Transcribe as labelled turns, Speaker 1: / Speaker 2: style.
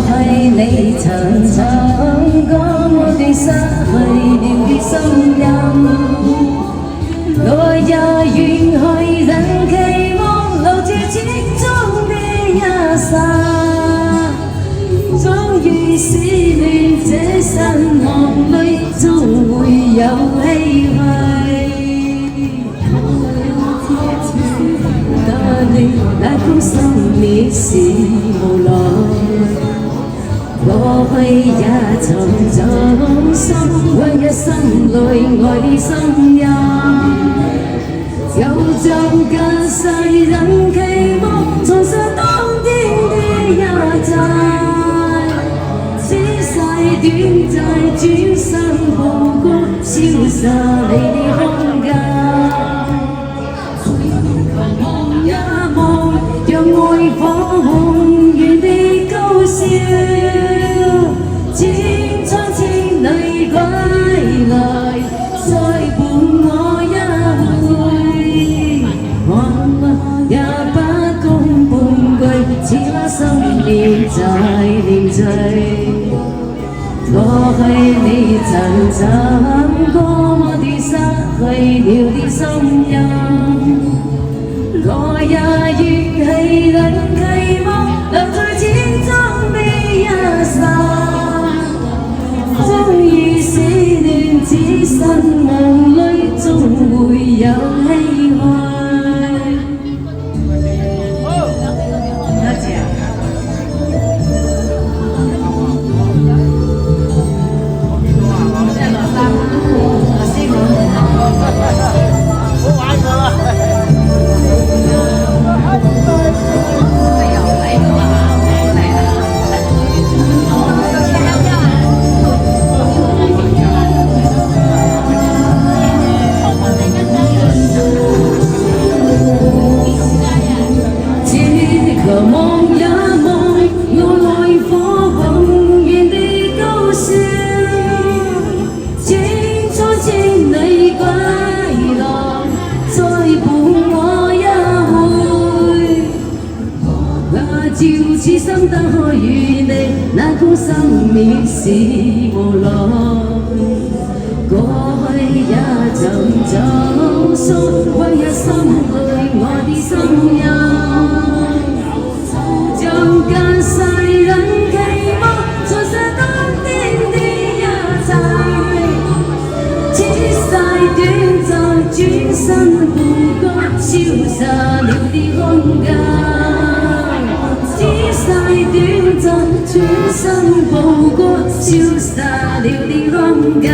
Speaker 1: 係你曾唱過我哋失去了的聲音，我也願去等期望留住始終的一剎，終於思念這身夢裏終會有唏噓。那封心裏是無奈，過去也曾掌心，溫一心裏愛的聲音，就像隔世人期望重拾當天的一剎，此世短暫轉身步過，消失你的空間。讓愛火紅燃地高燒，千瘡千里歸來，再伴我一回。看物也不公半句，似那心念在念醉。過去你曾尋過我哋失去了的聲音，我也願氣等期望留在始終的一剎，終於思念此生夢裏終會有唏噓。多謝。照此生得開與你，那封心裏是無奈。過去也曾走疏，溫一心裏我的聲音，像隔世人期望重拾當天的一切，此世短暫轉身步過，消失了的空間。短暫轉身步過，消失了的空間。